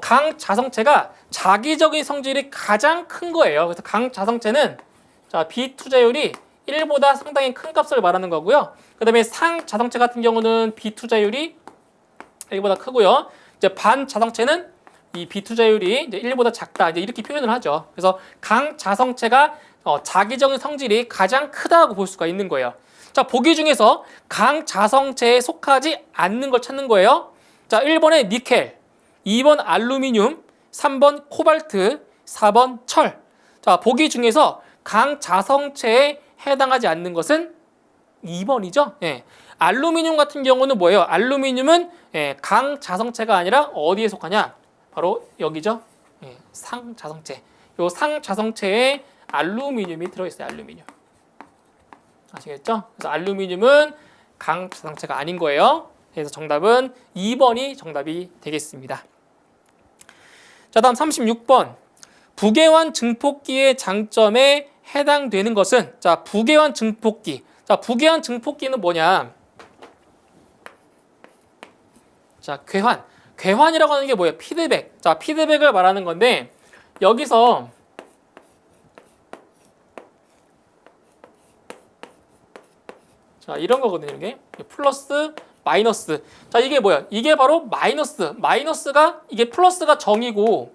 강자성체가 자기적인 성질이 가장 큰 거예요. 그래서 강자성체는 자, 비투자율이 1보다 상당히 큰 값을 말하는 거고요. 그 다음에 상자성체 같은 경우는 비투자율이 1보다 크고요. 이제 반자성체는 이 비투자율이 이제 1보다 작다. 이제 이렇게 표현을 하죠. 그래서 강자성체가 자기적인 성질이 가장 크다고 볼 수가 있는 거예요. 자, 보기 중에서 강자성체에 속하지 않는 걸 찾는 거예요. 자, 1번에 니켈, 2번 알루미늄, 3번 코발트, 4번 철. 자, 보기 중에서 강자성체에 해당하지 않는 것은 2번이죠. 예. 알루미늄 같은 경우는 뭐예요? 알루미늄은 강자성체가 아니라 어디에 속하냐? 바로 여기죠. 예. 상자성체. 요 상자성체에 알루미늄이 들어있어요. 알루미늄. 아시겠죠? 그래서 알루미늄은 강자성체가 아닌 거예요. 그래서 정답은 2번이 정답이 되겠습니다. 자, 다음 36번. 부계환 증폭기의 장점에 해당되는 것은, 자, 부계환 증폭기. 자, 부계환 증폭기는 뭐냐? 자, 괴환. 괴환이라고 하는 게 뭐예요? 피드백. 자, 피드백을 말하는 건데, 여기서 자, 이런 거거든요. 이게 플러스, 마이너스. 자, 이게 뭐야? 이게 바로 마이너스. 마이너스가 이게 플러스가 정이고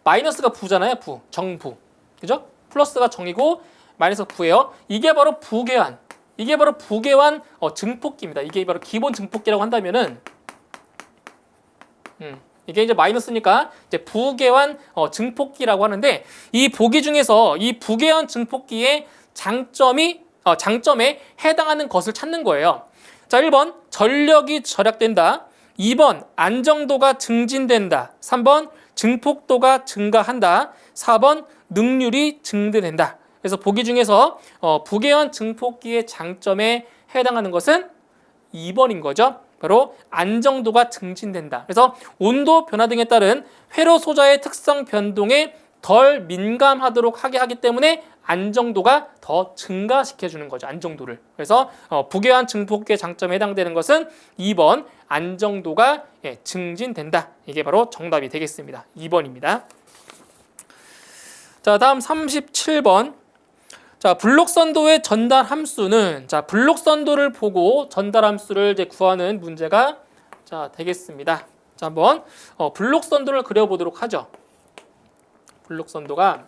마이너스가 부잖아요. 부. 정부. 그죠? 플러스가 정이고 마이너스가 부예요. 이게 바로 부계환. 이게 바로 부계환 증폭기입니다. 이게 바로 기본 증폭기라고 한다면은 이게 이제 마이너스니까 이제 부계환 증폭기라고 하는데, 이 보기 중에서 이 부계환 증폭기의 장점에 해당하는 것을 찾는 거예요. 자, 1번 전력이 절약된다. 2번 안정도가 증진된다. 3번 증폭도가 증가한다. 4번 능률이 증대된다. 그래서 보기 중에서 부계환 증폭기의 장점에 해당하는 것은 2번인 거죠. 바로 안정도가 증진된다. 그래서 온도 변화 등에 따른 회로 소자의 특성 변동에 덜 민감하도록 하게 하기 때문에 안정도가 더 증가시켜주는 거죠. 안정도를. 그래서 부계환 증폭기의 장점에 해당되는 것은 2번 안정도가 증진된다. 이게 바로 정답이 되겠습니다. 2번입니다. 자, 다음 37번. 자, 블록선도의 전달 함수는, 자, 블록선도를 보고 전달 함수를 이제 구하는 문제가 자 되겠습니다. 자, 한번 블록선도를 그려보도록 하죠. 블록선도가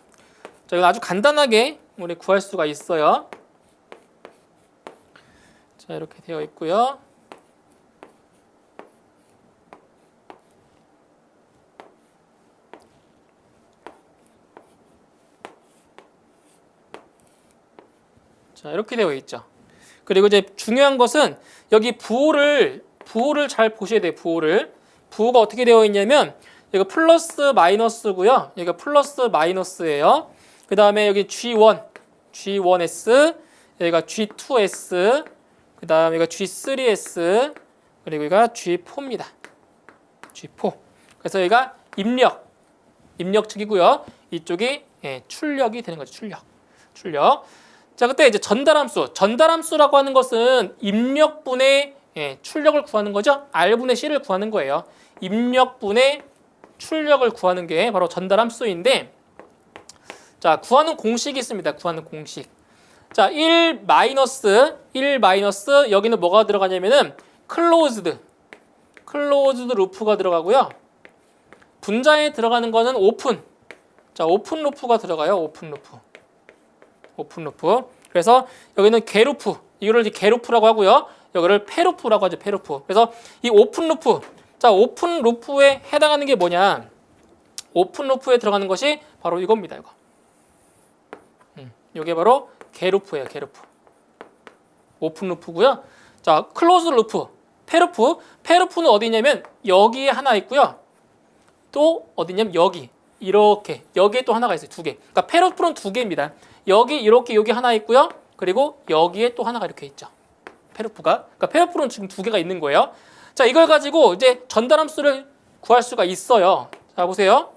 자, 이거 아주 간단하게 우리 구할 수가 있어요. 자, 이렇게 되어 있고요. 자, 이렇게 되어 있죠. 그리고 이제 중요한 것은 여기 부호를 잘 보셔야 돼요. 부호가 어떻게 되어 있냐면 여기가 플러스 마이너스고요. 여기가 플러스 마이너스예요. 그 다음에 여기 G1S, 여기가 G2S, 그 다음에 여기가 G3S, 그리고 여기가 G4입니다. G4. 그래서 여기가 입력축이고요. 이쪽이 출력이 되는 거죠. 출력. 자, 그때 이제 전달함수라고 하는 것은 입력분의 출력을 구하는 거죠. R분의 C를 구하는 거예요. 입력분의 출력을 구하는 게 바로 전달함수인데, 자, 구하는 공식이 있습니다. 구하는 공식. 자, 1 마이너스 여기는 뭐가 들어가냐면은 클로즈드 루프가 들어가고요. 분자에 들어가는 거는 오픈. 자, 오픈 루프가 들어가요. 오픈 루프. 그래서 여기는 개루프. 이거를 이제 개루프라고 하고요. 여기를 페루프라고 하죠. 페루프. 그래서 이 오픈 루프. 자, 오픈 루프에 해당하는 게 뭐냐? 오픈 루프에 들어가는 것이 바로 이겁니다. 이거. 이게 바로 개루프예요. 개루프. 오픈 루프고요. 자, 클로즈 루프. 페루프는 어디냐면 여기에 하나 있고요. 또 어디냐면 여기. 이렇게. 여기에 또 하나가 있어요. 두 개. 그러니까 페루프는 두 개입니다. 여기 이렇게 여기 하나 있고요. 그리고 여기에 또 하나가 이렇게 있죠. 페루프가. 그러니까 페루프는 지금 두 개가 있는 거예요. 자, 이걸 가지고 이제 전달함수를 구할 수가 있어요. 자, 보세요.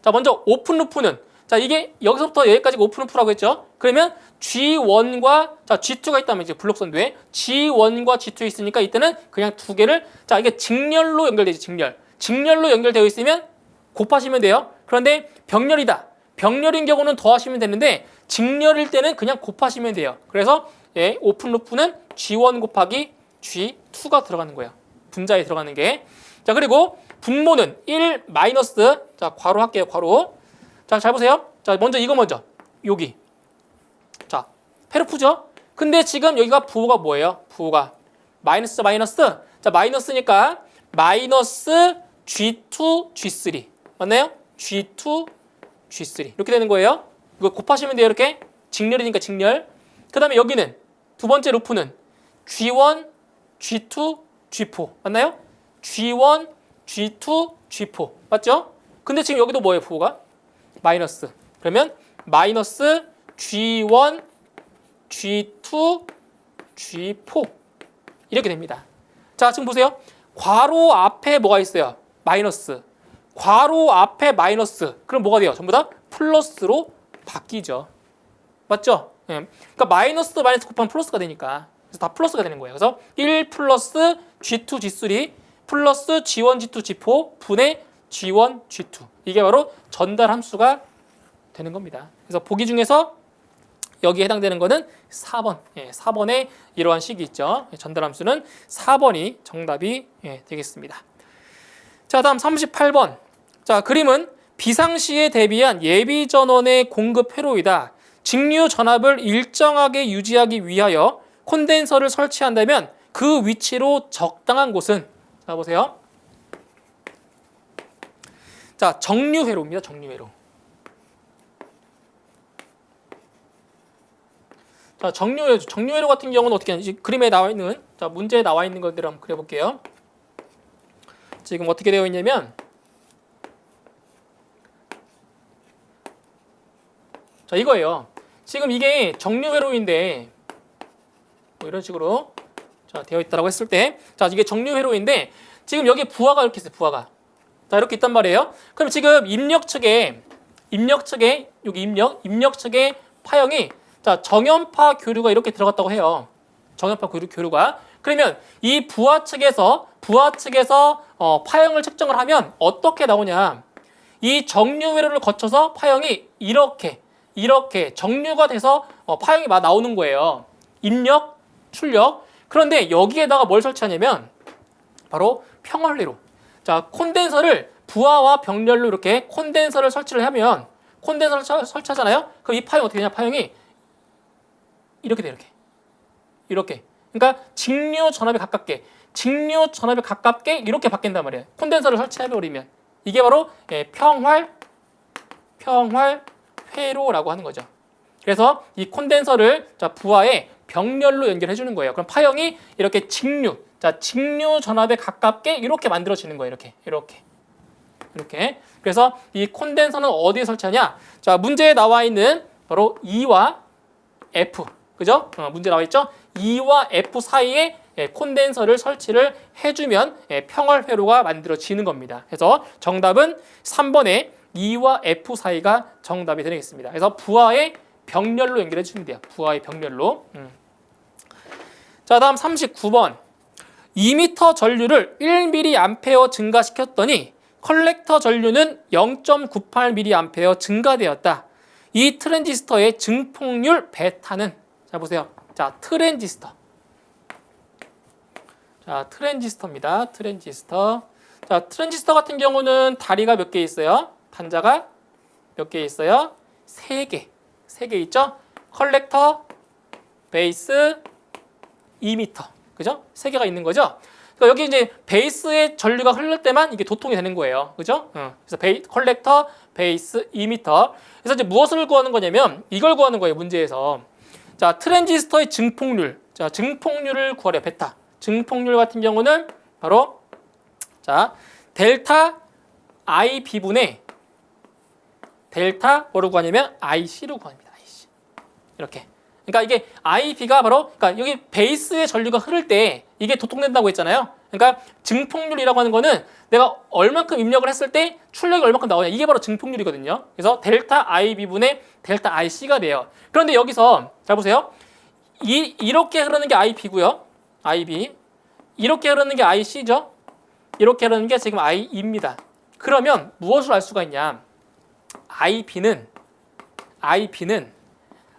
자, 먼저 오픈 루프는, 자, 이게 여기서부터 여기까지 오픈 루프라고 했죠. 그러면 G1과 자, G2가 있다면 이제 블록선도에 G1과 G2 있으니까 이때는 그냥 두 개를, 자, 이게 직렬로 연결되지. 직렬로 연결되어 있으면 곱하시면 돼요. 그런데 병렬인 경우는 더하시면 되는데 직렬일 때는 그냥 곱하시면 돼요. 그래서 오픈 루프는 G1 곱하기 G2가 들어가는 거예요. 분자에 들어가는 게. 자, 그리고 분모는 1 마이너스, 자, 괄호 할게요. 괄호. 자, 잘 보세요. 자, 먼저 이거 여기. 자, 페루프죠. 근데 지금 여기가 부호가 뭐예요? 부호가 마이너스 마이너스. 자, 마이너스니까 마이너스 G2, G3 맞나요? G2, G3 이렇게 되는 거예요. 이거 곱하시면 돼요. 이렇게 직렬이니까 직렬. 그 다음에 여기는 두 번째 루프는 G1, G2, G4 맞나요? G1, G2, G4 맞죠? 근데 지금 여기도 뭐예요? 부호가 마이너스. 그러면 마이너스 G1, G2, G4 이렇게 됩니다. 자, 지금 보세요. 괄호 앞에 뭐가 있어요? 마이너스. 괄호 앞에 마이너스. 그럼 뭐가 돼요? 전부 다 플러스로 바뀌죠. 맞죠? 예. 그러니까 마이너스 마이너스 곱하면 플러스가 되니까. 그래서 다 플러스가 되는 거예요. 그래서 1 플러스 G2, G3 플러스 G1, G2, G4 분의 G1, G2. 이게 바로 전달 함수가 되는 겁니다. 그래서 보기 중에서 여기에 해당되는 거는 4번. 예, 4번에 이러한 식이 있죠. 전달 함수는 4번이 정답이 되겠습니다. 자, 다음 38번. 자, 그림은 비상시에 대비한 예비 전원의 공급 회로이다. 직류 전압을 일정하게 유지하기 위하여 콘덴서를 설치한다면 그 위치로 적당한 곳은 자, 보세요. 자, 정류 회로입니다. 정류 회로. 자, 정류회로 같은 경우는 어떻게 하는지 그림에 나와 있는 자, 문제에 나와 있는 것들을 한번 그려볼게요. 지금 어떻게 되어 있냐면 자, 이거예요. 지금 이게 정류회로인데 뭐 이런 식으로 자, 되어 있다라고 했을 때 자, 이게 정류회로인데 지금 여기 부하가 이렇게 있어요. 부하가. 자, 이렇게 있단 말이에요. 그럼 지금 입력 측에 여기 입력 측에 파형이 자, 정연파 교류가 이렇게 들어갔다고 해요. 정연파 교류가. 그러면 이 부하 측에서 파형을 측정을 하면 어떻게 나오냐? 이 정류 회로를 거쳐서 파형이 이렇게 정류가 돼서 파형이 막 나오는 거예요. 입력, 출력. 그런데 여기에다가 뭘 설치하냐면 바로 평활회로. 자, 콘덴서를 부하와 병렬로 이렇게 콘덴서를 설치를 하면 콘덴서를 설치하잖아요. 그럼 이 파형 어떻게 되냐? 파형이 이렇게 돼, 이렇게. 그러니까 직류 전압에 가깝게 이렇게 바뀐단 말이에요. 콘덴서를 설치해버리면 이게 바로 평활회로라고 하는 거죠. 그래서 이 콘덴서를 자, 부하에 병렬로 연결해 주는 거예요. 그럼 파형이 이렇게 직류 전압에 가깝게 이렇게 만들어지는 거예요. 이렇게. 그래서 이 콘덴서는 어디에 설치하냐? 자, 문제에 나와 있는 바로 E와 F. 그죠? 문제 나와 있죠? E와 F 사이에 콘덴서를 설치를 해주면 평활회로가 만들어지는 겁니다. 그래서 정답은 3번에 E와 F 사이가 정답이 되겠습니다. 그래서 부하의 병렬로 연결해 주시면 돼요. 부하의 병렬로. 자, 다음 39번. 2m 전류를 1mA 증가시켰더니 컬렉터 전류는 0.98mA 증가되었다. 이 트랜지스터의 증폭률 베타는 자, 보세요. 자, 트랜지스터입니다. 트랜지스터. 자, 트랜지스터 같은 경우는 다리가 몇 개 있어요? 단자가 몇 개 있어요? 3개. 3개 있죠? 컬렉터, 베이스, 이미터. 그죠? 3개가 있는 거죠? 그러니까 여기 이제 베이스에 전류가 흐를 때만 이게 도통이 되는 거예요. 그죠? 그래서 컬렉터, 베이스, 이미터. 그래서 이제 무엇을 구하는 거냐면 이걸 구하는 거예요. 문제에서. 자, 트랜지스터의 증폭률. 자, 증폭률을 구하래요. 베타. 증폭률 같은 경우는 바로 자, 델타 IB분의 델타 뭐로 구하냐면 IC로 구합니다. IC. 이렇게. 그러니까 이게 IB가 바로 그러니까 여기 베이스의 전류가 흐를 때 이게 도통된다고 했잖아요. 그러니까 증폭률이라고 하는 거는 내가 얼만큼 입력을 했을 때 출력이 얼만큼 나오냐. 이게 바로 증폭률이거든요. 그래서 델타 IB분의 델타 IC가 돼요. 그런데 여기서 잘 보세요. 이렇게 흐르는 게 IB고요. IB. 이렇게 흐르는 게 IC죠. 이렇게 흐르는 게 지금 IE입니다. 그러면 무엇을 알 수가 있냐? IB는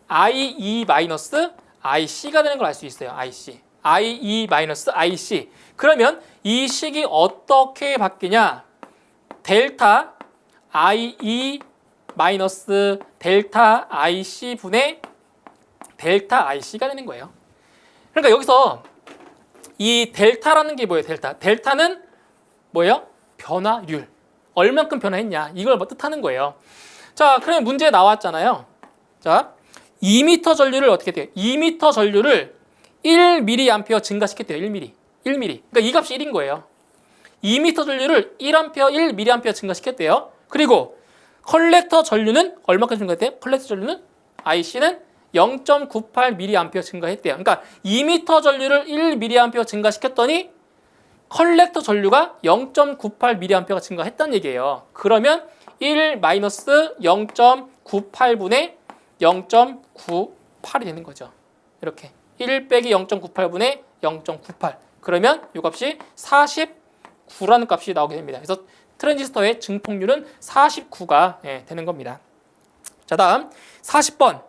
IE-IC가 되는 걸 알 수 있어요. IE-IC. 그러면 이 식이 어떻게 바뀌냐? 델타 IE 델타 IC 분의 델타 IC가 되는 거예요. 그러니까 여기서 이 델타라는 게 뭐예요? 델타는 뭐예요? 변화율. 얼만큼 변화했냐 이걸 뭐 뜻하는 거예요. 자, 그러면 문제에 나왔잖아요. 자, 2m 전류를 어떻게 돼요? 2m 전류를 1mA 증가시켰대요. 1mA. 그러니까 이 값이 1인 거예요. 2m 전류를 1A, 1mA 증가시켰대요. 그리고 컬렉터 전류는 얼마까지 증가했대요? 컬렉터 전류는 IC는 0.98mA 증가했대요. 그러니까 2m 전류를 1mA 증가시켰더니 컬렉터 전류가 0.98mA가 증가했다는 얘기예요. 그러면 1-0.98분의 0.98이 되는 거죠. 이렇게 1 빼기 0.98분의 0.98. 그러면 이 값이 49라는 값이 나오게 됩니다. 그래서 트랜지스터의 증폭률은 49가 되는 겁니다. 자, 다음 40번.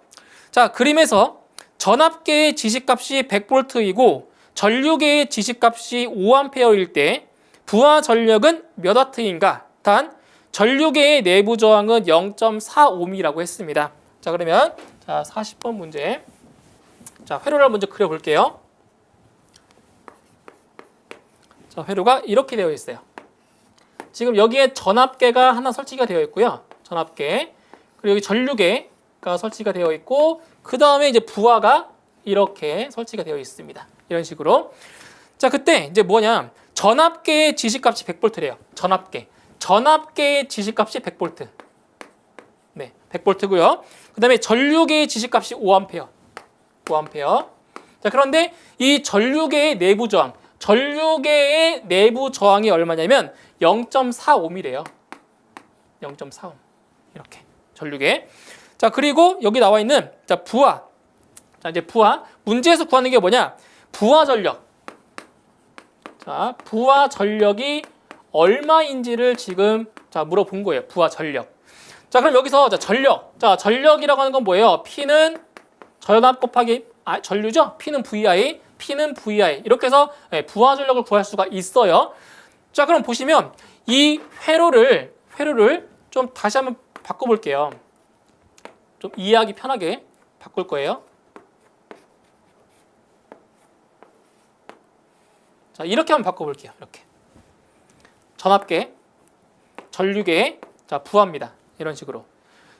자, 그림에서 전압계의 지시값이 100V이고 전류계의 지시값이 5A일 때 부하 전력은 몇 W인가? 단 전류계의 내부 저항은 0.45mm라고 했습니다. 자, 그러면 자 40번 문제. 자, 회로를 먼저 그려볼게요. 자, 회로가 이렇게 되어 있어요. 지금 여기에 전압계가 하나 설치가 되어 있고요. 전압계. 그리고 여기 전류계가 설치가 되어 있고 그 다음에 이제 부하가 이렇게 설치가 되어 있습니다. 이런 식으로. 자, 그때 이제 뭐냐? 전압계의 지시값이 100V래요. 전압계의 지시값이 100V. 네, 100V고요. 그다음에 전류계의 지시값이 5A. 자, 그런데 이 전류계의 내부 저항, 전류계의 내부 저항이 얼마냐면 0.45mm래요. 0.45. 이렇게. 전류계. 자, 그리고 여기 나와 있는 자, 부하. 자, 이제 부하. 문제에서 구하는 게 뭐냐? 부하 전력. 자, 부하 전력이 얼마인지를 지금 자, 물어본 거예요. 부하 전력. 자, 그럼 여기서 자, 전력. 자, 전력이라고 하는 건 뭐예요? P는 전압 곱하기 전류죠? P는 VI. 이렇게 해서 부하 전력을 구할 수가 있어요. 자, 그럼 보시면 이 회로를 좀 다시 한번 바꿔 볼게요. 좀 이해하기 편하게 바꿀 거예요. 자, 이렇게 한번 바꿔 볼게요. 이렇게. 전압계, 전류계, 자, 부하입니다. 이런 식으로.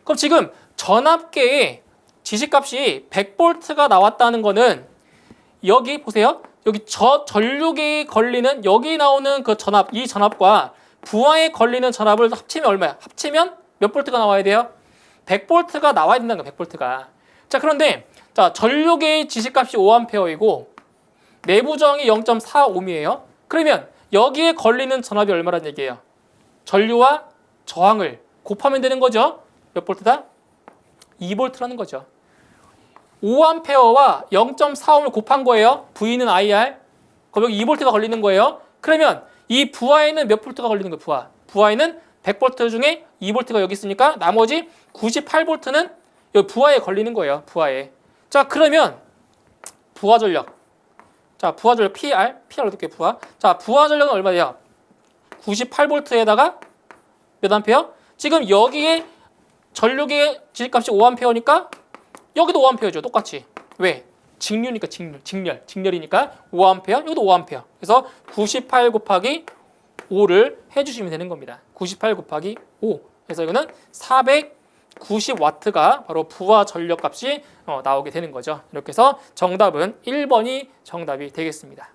그럼 지금 전압계의 지시값이 100V가 나왔다는 거는 여기 보세요. 여기 전류계에 걸리는 여기 나오는 그 전압, 이 전압과 부하에 걸리는 전압을 합치면 얼마야? 합치면 몇 볼트가 나와야 돼요? 100V가 나와야 된다는 거야. 100V가. 자, 그런데 자, 전류계의 지시값이 5A이고 내부 저항이 0.45mm예요. 그러면 여기에 걸리는 전압이 얼마란 얘기예요? 전류와 저항을 곱하면 되는 거죠. 몇 볼트다? 2V라는 거죠. 5A와 0.45를 곱한 거예요. V는 IR. 그럼 여기 2V가 걸리는 거예요. 그러면 이 부하에는 몇 볼트가 걸리는 거예요? 부하에는 100V 중에 2V가 여기 있으니까 나머지 98V는 여기 부하에 걸리는 거예요. 부하에. 자, 그러면 부하 전력. 자, 부하 전력 PR 어떻게 부하? 자, 부하 전력은 얼마예요? 98V에다가 몇 암페어? 지금 여기에 전류계 지시값이 5A니까 여기도 5A죠. 똑같이. 왜? 직류니까 직렬이니까 5A, 여기도 5A. 그래서 98 곱하기 5를 해주시면 되는 겁니다. 98 곱하기 5. 그래서 이거는 490W가 바로 부하 전력 값이 나오게 되는 거죠. 이렇게 해서 정답은 1번이 정답이 되겠습니다.